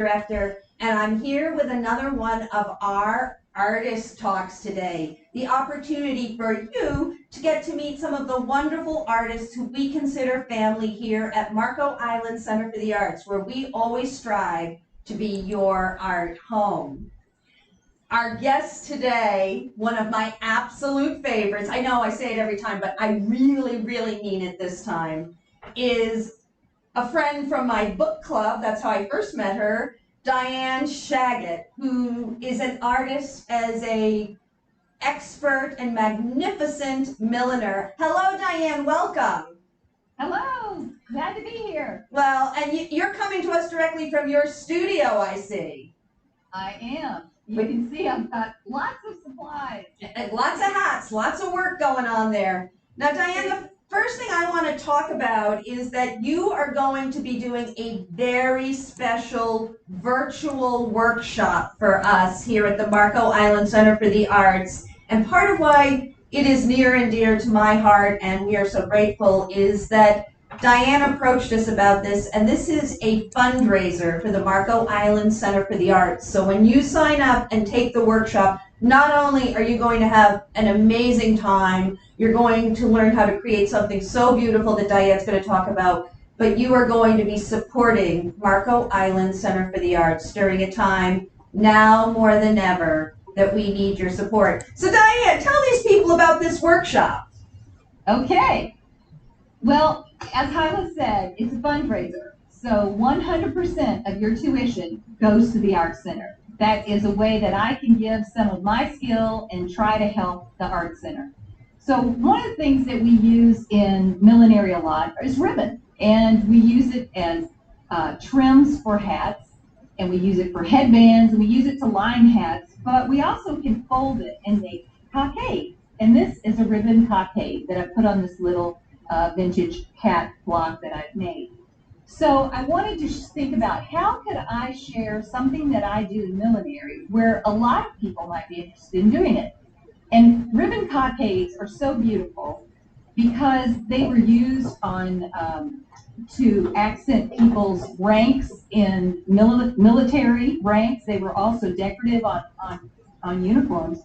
Director, and I'm here with another one of our artist talks today. The opportunity for you to get to meet some of the wonderful artists who we consider family here at Marco Island Center for the Arts, where we always strive to be your art home. Our guest today, one of my absolute favorites, I know I say it every time, but I really, really mean it this time, is a friend from my book club. That's how I first met her, Diane Shagott, who is an artist as a expert and magnificent milliner. Hello, Diane, welcome. Hello, glad to be here. Well, and you're coming to us directly from your studio, I see. I am. You can see I've got lots of supplies. And lots of hats, lots of work going on there. Now, Diane, the first thing I want to talk about is that you are going to be doing a very special virtual workshop for us here at the Marco Island Center for the Arts. And part of why it is near and dear to my heart, and we are so grateful, is that Diane approached us about this, and this is a fundraiser for the Marco Island Center for the Arts. So when you sign up and take the workshop, not only are you going to have an amazing time, you're going to learn how to create something so beautiful that Diane's going to talk about, but you are going to be supporting Marco Island Center for the Arts during a time now more than ever that we need your support. So Diane, tell these people about this workshop. Okay. Well, as Hyla said, it's a fundraiser. So 100% of your tuition goes to the Arts Center. That is a way that I can give some of my skill and try to help the Arts Center. So one of the things that we use in millinery a lot is ribbon. And we use it as trims for hats, and we use it for headbands, and we use it to line hats, but we also can fold it and make cockades. And this is a ribbon cockade that I put on this little vintage hat block that I've made. So I wanted to think about how could I share something that I do in millinery where a lot of people might be interested in doing it. And ribbon cockades are so beautiful because they were used on to accent people's ranks in military ranks. They were also decorative on uniforms,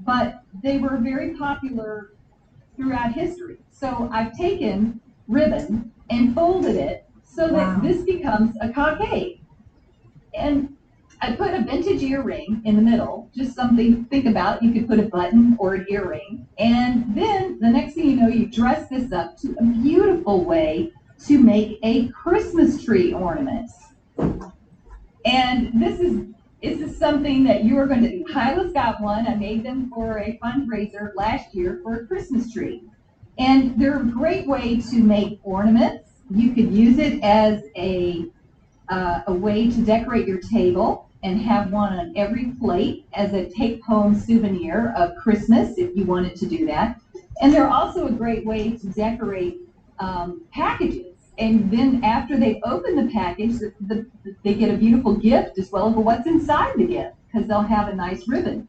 but they were very popular throughout history. So I've taken ribbon and folded it so that this becomes a cockade. And I put a vintage earring in the middle, just something to think about. You could put a button or an earring. And then the next thing you know, you dress this up to a beautiful way to make a Christmas tree ornament. And this is something that you are going to do. Hyla's got one. I made them for a fundraiser last year for a Christmas tree. And they're a great way to make ornaments. You could use it as a way to decorate your table and have one on every plate as a take-home souvenir of Christmas if you wanted to do that. And they're also a great way to decorate packages. And then after they open the package, they get a beautiful gift as well as what's inside the gift because they'll have a nice ribbon.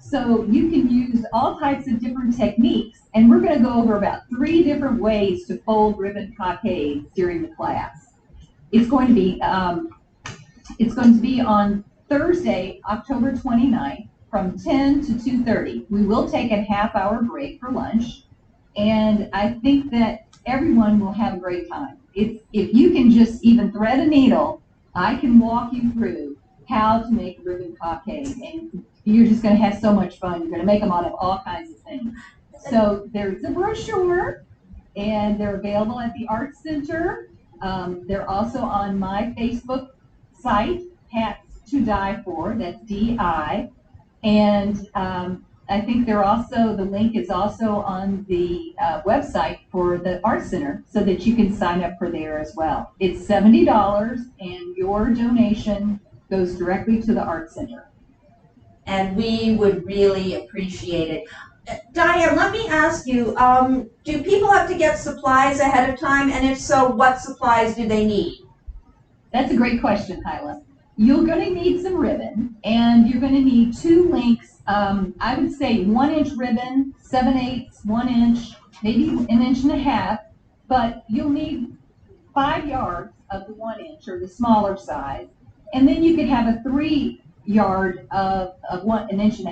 So you can use all types of different techniques, and we're going to go over about 3 different ways to fold ribbon cockades during the class. It's going to be on Thursday, October 29th from 10 to 2:30. We will take a half-hour break for lunch, and I think that everyone will have a great time. If you can just even thread a needle, I can walk you through how to make a ribbon cockade, and you're just going to have so much fun. You're going to make them out of all kinds of things. So there's a brochure, and they're available at the Arts Center. They're also on my Facebook site, Hats to Die For, that's D-I. And I think the link is also on the website for the Arts Center so that you can sign up for there as well. It's $70, and your donation goes directly to the Arts Center. And we would really appreciate it. Diane, let me ask you, do people have to get supplies ahead of time? And if so, what supplies do they need? That's a great question, Hyla. You're going to need some ribbon, and you're going to need 2 lengths. I would say 1-inch ribbon, 7/8, 1 inch, maybe 1.5 inches, but you'll need 5 yards of the 1 inch or the smaller size. And then you could have a 3-yard of 1.5 inches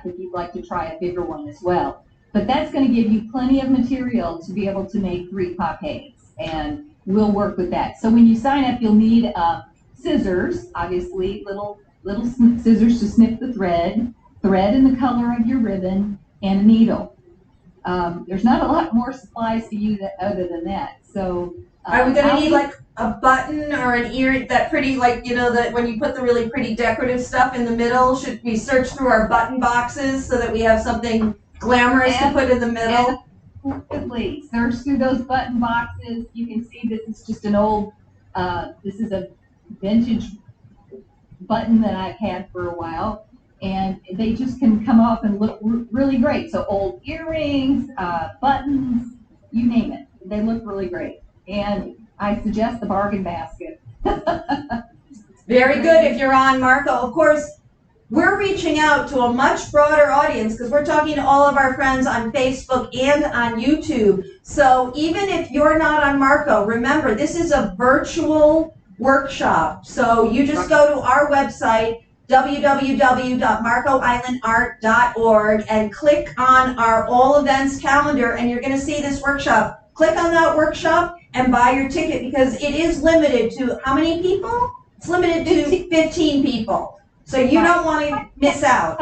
if you'd like to try a bigger one as well. But that's going to give you plenty of material to be able to make 3 cockades, and we'll work with that. So when you sign up, you'll need scissors, obviously, little scissors to snip the thread in the color of your ribbon, and a needle. There's not a lot more supplies to use other than that. So are we gonna need like a button or an ear, that pretty, like, you know, that when you put the really pretty decorative stuff in the middle? Should we search through our button boxes so that we have something glamorous to put in the middle? Absolutely. Search through those button boxes. You can see this is just an old, this is a vintage button that I've had for a while, and they just can come off and look really great. So old earrings, buttons, you name it. They look really great. And I suggest the bargain basket. Very good if you're on Marco. Of course, we're reaching out to a much broader audience because we're talking to all of our friends on Facebook and on YouTube. So even if you're not on Marco, remember, this is a virtual workshop. So you just go to our website, www.marcoislandart.org, and click on our all events calendar, and you're going to see this workshop. Click on that workshop and buy your ticket, because it is limited to how many people? It's limited to 15 people. So you don't want to miss out.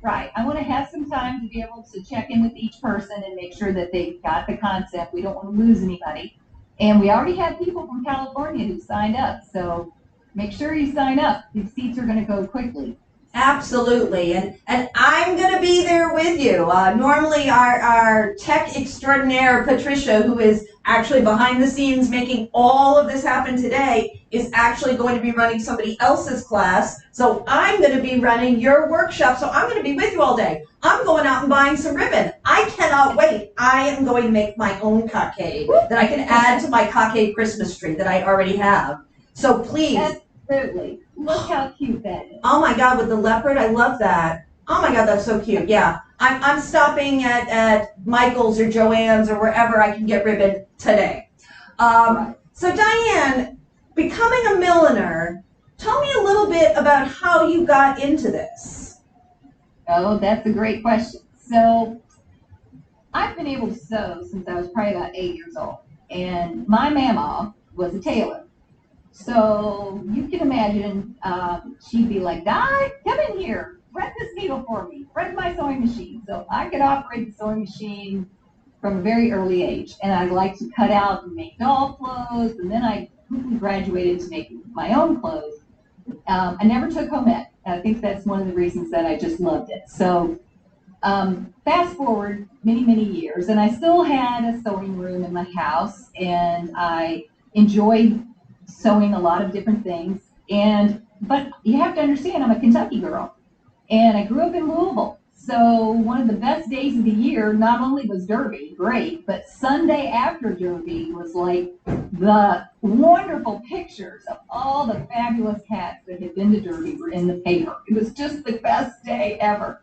Right. I want to have some time to be able to check in with each person and make sure that they got the concept. We don't want to lose anybody. And we already have people from California who signed up. So make sure you sign up. These seats are going to go quickly. Absolutely, and I'm going to be there with you. Normally our tech extraordinaire, Patricia, who is actually behind the scenes making all of this happen today, is actually going to be running somebody else's class. So I'm going to be running your workshop, so I'm going to be with you all day. I'm going out and buying some ribbon. I cannot wait. I am going to make my own cockade that I can add to my cockade Christmas tree that I already have. So please. Absolutely. Look how cute that is. Oh my God, with the leopard, I love that. Oh my God, that's so cute. Yeah, I'm stopping at Michael's or Joann's or wherever I can get ribbon today. So Diane, becoming a milliner, tell me a little bit about how you got into this. Oh, that's a great question. So I've been able to sew since I was probably about 8 years old, and my mama was a tailor. So you can imagine, she'd be like, Di, come in here, thread this needle for me, thread my sewing machine. So I could operate the sewing machine from a very early age. And I like to cut out and make doll clothes. And then I quickly graduated to making my own clothes. I never took home ec. I think that's one of the reasons that I just loved it. So fast forward many, many years, and I still had a sewing room in my house, and I enjoyed sewing a lot of different things. But you have to understand, I'm a Kentucky girl, and I grew up in Louisville. So one of the best days of the year, not only was Derby, great, but Sunday after Derby was like the wonderful pictures of all the fabulous cats that had been to Derby were in the paper. It was just the best day ever.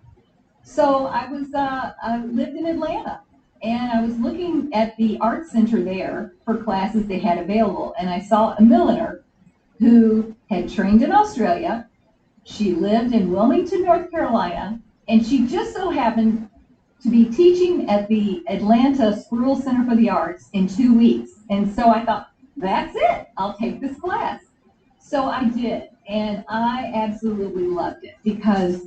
So I lived in Atlanta, and I was looking at the art center there for classes they had available, and I saw a milliner who had trained in Australia. She lived in Wilmington, North Carolina, and she just so happened to be teaching at the Atlanta Squirrel Center for the Arts in 2 weeks. And so I thought, that's it, I'll take this class. So I did, and I absolutely loved it, because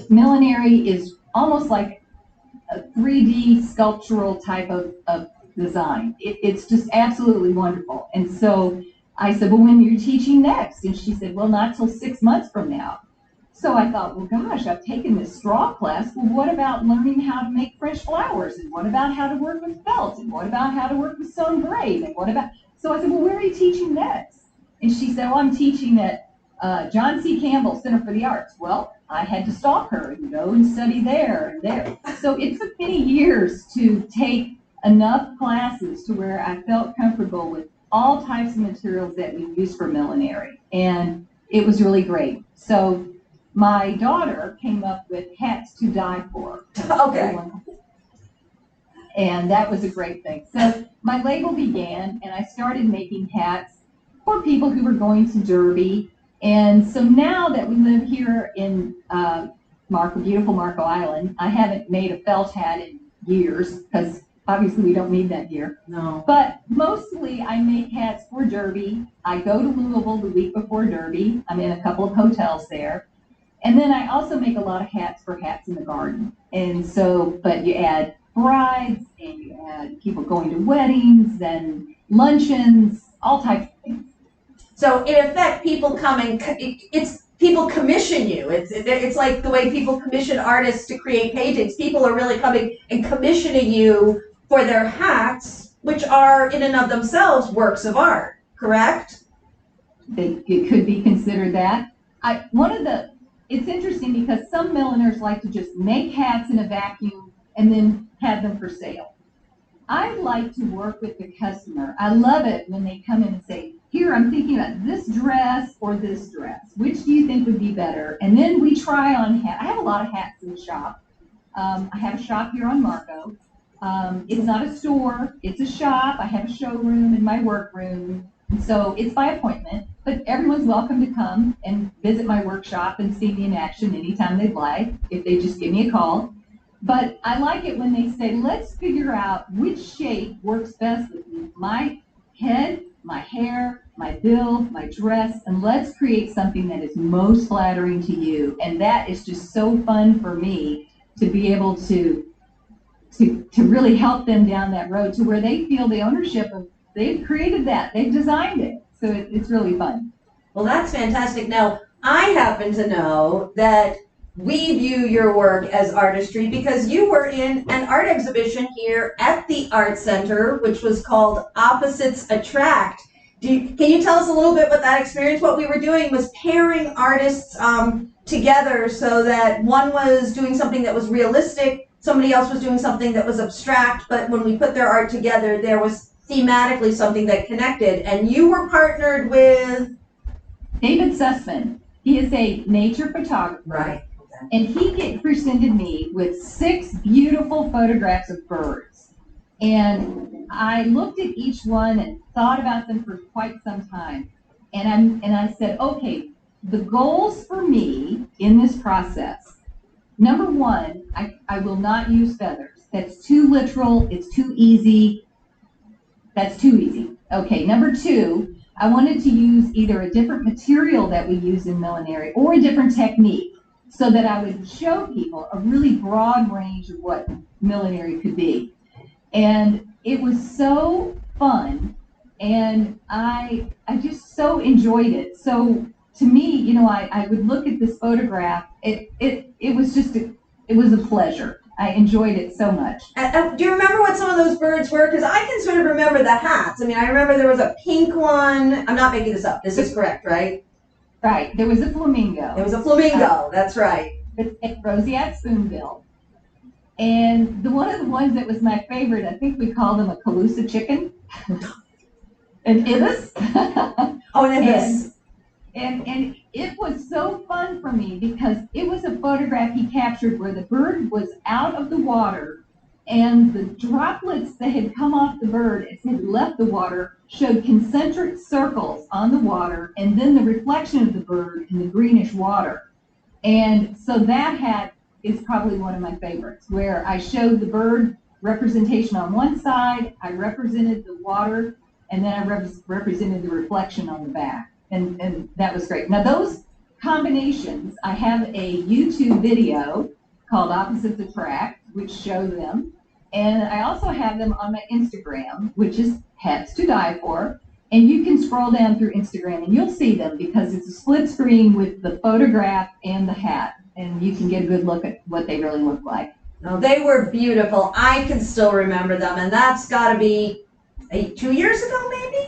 millinery is almost like a 3D sculptural type of design. It's just absolutely wonderful. And so I said, well, when are you teaching next? And she said, well, not till 6 months from now. So I thought, well, gosh, I've taken this straw class. Well, what about learning how to make fresh flowers? And what about how to work with felt? And what about how to work with sewn braid? And what about, so I said, well, where are you teaching next? And she said, well, I'm teaching at John C. Campbell Center for the Arts. Well, I had to stalk her and go and study there and there. So it took many years to take enough classes to where I felt comfortable with all types of materials that we use for millinery. And it was really great. So my daughter came up with hats to die for. Okay. And that was a great thing. So my label began, and I started making hats for people who were going to Derby. And so now that we live here in beautiful Marco Island, I haven't made a felt hat in years because obviously we don't need that here. No. But mostly I make hats for Derby. I go to Louisville the week before Derby. I'm in a couple of hotels there. And then I also make a lot of hats for Hats in the Garden. And so, but you add brides and you add people going to weddings and luncheons, all types of things. So in effect, people come and people commission you. It's like the way people commission artists to create paintings. People are really coming and commissioning you for their hats, which are in and of themselves works of art, correct? It could be considered that. It's interesting because some milliners like to just make hats in a vacuum and then have them for sale. I like to work with the customer. I love it when they come in and say, here, I'm thinking about this dress or this dress. Which do you think would be better? And then we try on hats. I have a lot of hats in the shop. I have a shop here on Marco. It's not a store, it's a shop. I have a showroom in my workroom. And so it's by appointment, but everyone's welcome to come and visit my workshop and see me in action anytime they'd like, if they just give me a call. But I like it when they say, let's figure out which shape works best with my head, my hair, my build, my dress, and let's create something that is most flattering to you. And that is just so fun for me to be able to really help them down that road to where they feel the ownership of, they've created that, they've designed it. So it's really fun. Well, that's fantastic. Now, I happen to know that we view your work as artistry because you were in an art exhibition here at the Art Center, which was called Opposites Attract. Can you tell us a little bit about that experience? What we were doing was pairing artists together so that one was doing something that was realistic, somebody else was doing something that was abstract, but when we put their art together, there was thematically something that connected. And you were partnered with David Sussman. He is a nature photographer. Right. And he presented me with 6 beautiful photographs of birds. And I looked at each one and thought about them for quite some time. And I said, okay, the goals for me in this process, number 1, I will not use feathers. That's too literal, it's too easy. That's too easy. Okay, number 2, I wanted to use either a different material that we use in millinery or a different technique, so that I would show people a really broad range of what millinery could be. And it was so fun, and I just so enjoyed it. So to me, I would look at this photograph, it was a pleasure. I enjoyed it so much. Do you remember what some of those birds were? Because I can sort of remember the hats. I mean, I remember there was a pink one. I'm not making this up. This is correct, right? Right, there was a flamingo. It was a flamingo, that's right. Roseate spoonbill. And one of the ones that was my favorite, I think we called them a Calusa chicken. An ibis. Oh, an ibis. And it was so fun for me because it was a photograph he captured where the bird was out of the water and the droplets that had come off the bird as it had left the water showed concentric circles on the water and then the reflection of the bird in the greenish water. And so that hat is probably one of my favorites, where I showed the bird representation on one side, I represented the water, and then I represented the reflection on the back. And that was great. Now those combinations, I have a YouTube video called Opposites Attract, which show them. And I also have them on my Instagram, which is Hats to Die For. And you can scroll down through Instagram and you'll see them because it's a split screen with the photograph and the hat. And you can get a good look at what they really look like. No, they were beautiful. I can still remember them. And that's got to be 2 years ago, maybe?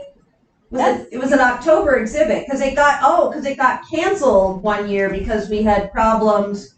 It was an October exhibit because it got canceled one year because we had problems.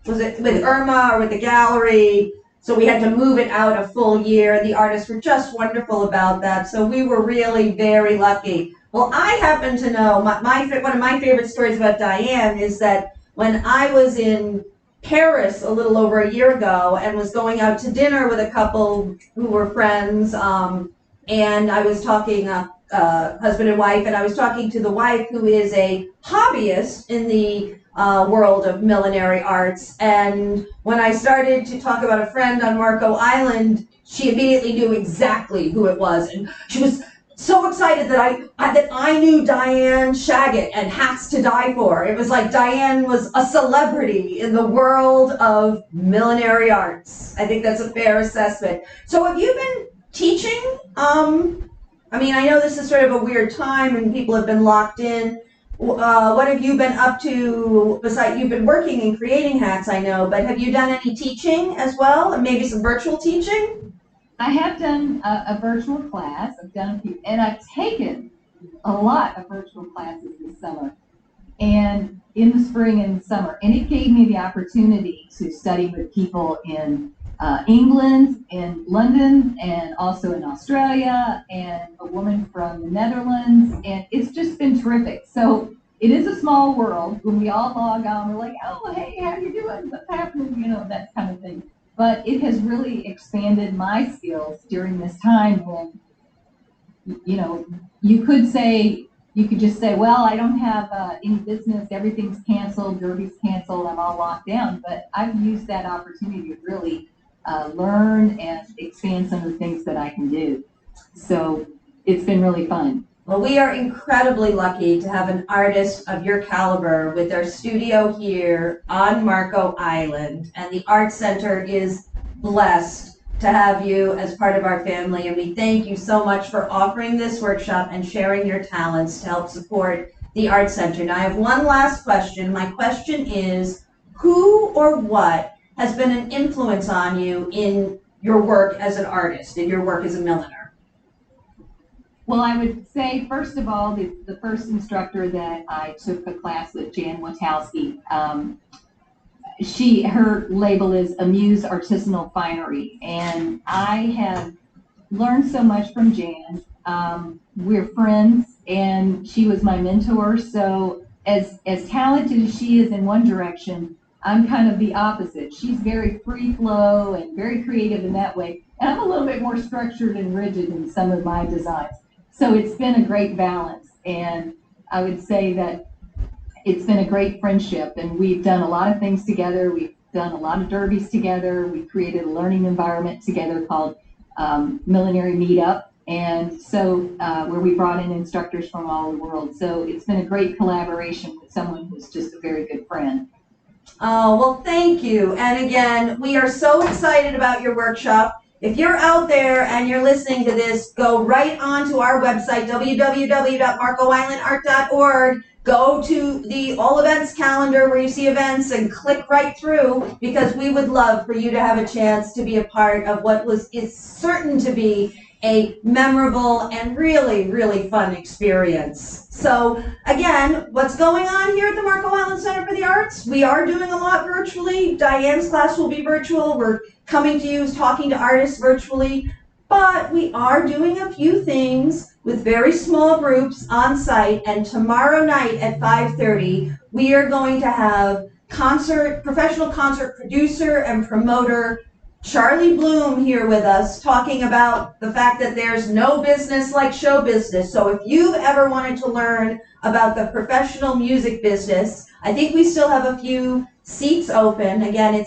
Was it with Irma or with the gallery? So we had to move it out a full year. The artists were just wonderful about that. So we were really very lucky. Well, I happen to know, one of my favorite stories about Diane is that when I was in Paris a little over a year ago and was going out to dinner with a couple who were friends, and I was talking husband and wife, and I was talking to the wife, who is a hobbyist in the world of millinery arts. And when I started to talk about a friend on Marco Island, she immediately knew exactly who it was, and she was so excited that I knew Diane Shagott and Hats to Die For. It was like Diane was a celebrity in the world of millinery arts. I think that's a fair assessment. So have you been teaching? I mean, I know this is sort of a weird time and people have been locked in. What have you been up to besides, you've been working and creating hats, I know, but have you done any teaching as well, and maybe some virtual teaching? I have done a virtual class. I've done a few, and I've taken a lot of virtual classes this summer, and in the spring and summer, and it gave me the opportunity to study with people in England, in London, and also in Australia, and a woman from the Netherlands, and it's just been terrific. So it is a small world. When we all log on, we're like, oh, hey, how you doing? What's happening? You know, that kind of thing. But it has really expanded my skills during this time when, you know, you could just say, well, I don't have any business, everything's canceled, Derby's canceled, I'm all locked down. But I've used that opportunity to really learn and expand some of the things that I can do. So it's been really fun. Well, we are incredibly lucky to have an artist of your caliber with our studio here on Marco Island, and the Arts Center is blessed to have you as part of our family, and we thank you so much for offering this workshop and sharing your talents to help support the Arts Center. Now, I have one last question. My question is, who or what has been an influence on you in your work as an artist, in your work as a milliner? Well, I would say, first of all, the first instructor that I took a class with, Jan Witowski, her label is Amuse Artisanal Finery, and I have learned so much from Jan. We're friends, and she was my mentor, so as talented as she is in one direction, I'm kind of the opposite. She's very free flow and very creative in that way, and I'm a little bit more structured and rigid in some of my designs. So it's been a great balance, and I would say that it's been a great friendship, and we've done a lot of things together. We've done a lot of derbies together. We created a learning environment together called Millinery Meetup, and so where we brought in instructors from all over the world. So it's been a great collaboration with someone who's just a very good friend. Oh, well, thank you. And again, we are so excited about your workshop. If you're out there and you're listening to this, go right onto our website, www.marcoislandart.org. Go to the all events calendar where you see events and click right through, because we would love for you to have a chance to be a part of what is certain to be a memorable and really, really fun experience. So again, what's going on here at the Marco Island Center for the Arts? We are doing a lot virtually. Diane's class will be virtual. We're coming to you, talking to artists virtually, but we are doing a few things with very small groups on site, and tomorrow night at 5:30, we are going to have professional concert producer and promoter Charlie Bloom here with us, talking about the fact that there's no business like show business. So if you've ever wanted to learn about the professional music business, I think we still have a few seats open. Again,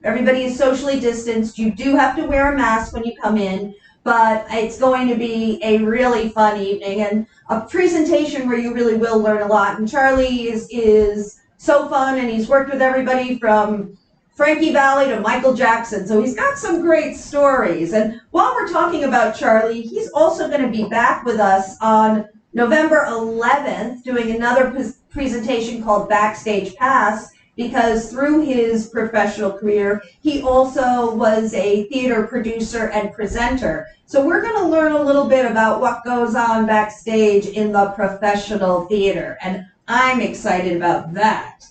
everybody is socially distanced. You do have to wear a mask when you come in, but it's going to be a really fun evening and a presentation where you really will learn a lot. And Charlie is so fun, and he's worked with everybody from Frankie Valli to Michael Jackson, so he's got some great stories. And while we're talking about Charlie, he's also going to be back with us on November 11th doing another presentation called Backstage Pass, because through his professional career, he also was a theater producer and presenter. So we're going to learn a little bit about what goes on backstage in the professional theater, and I'm excited about that.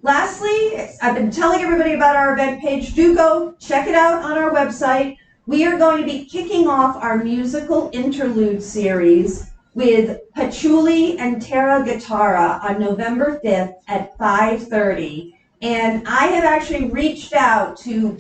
Lastly, I've been telling everybody about our event page. Do go check it out on our website. We are going to be kicking off our musical interlude series with Patchouli and Terra Guitarra on November 5th at 5:30. And I have actually reached out to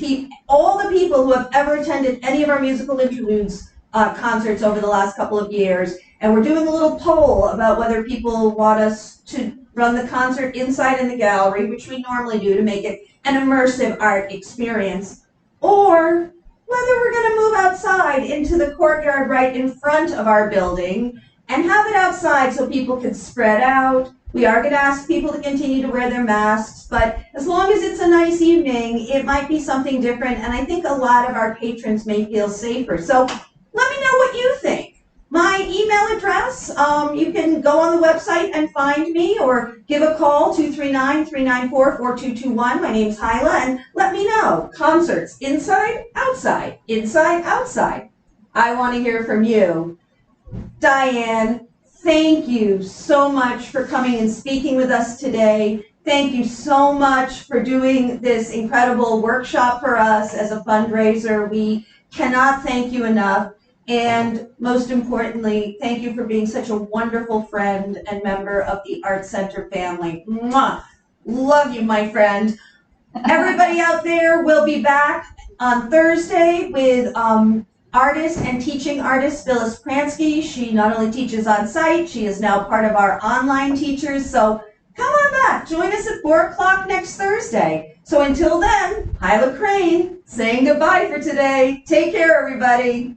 all the people who have ever attended any of our musical interludes concerts over the last couple of years, and we're doing a little poll about whether people want us to run the concert inside in the gallery, which we normally do to make it an immersive art experience, or whether we're going to move outside into the courtyard right in front of our building and have it outside so people can spread out. We are going to ask people to continue to wear their masks, but as long as it's a nice evening, it might be something different, and I think a lot of our patrons may feel safer. So let me know what you think. My email address, you can go on the website and find me, or give a call, 239-394-4221. My name's Hyla, and let me know. Concerts, inside, outside, inside, outside. I want to hear from you. Diane, thank you so much for coming and speaking with us today. Thank you so much for doing this incredible workshop for us as a fundraiser. We cannot thank you enough. And most importantly, thank you for being such a wonderful friend and member of the Arts Center family. Mwah! Love you, my friend. Everybody out there, will be back on Thursday with artist and teaching artist Phyllis Pransky. She not only teaches on site, she is now part of our online teachers. So come on back, join us at 4 o'clock next Thursday. So until then, Hyla Crane saying goodbye for today. Take care, everybody.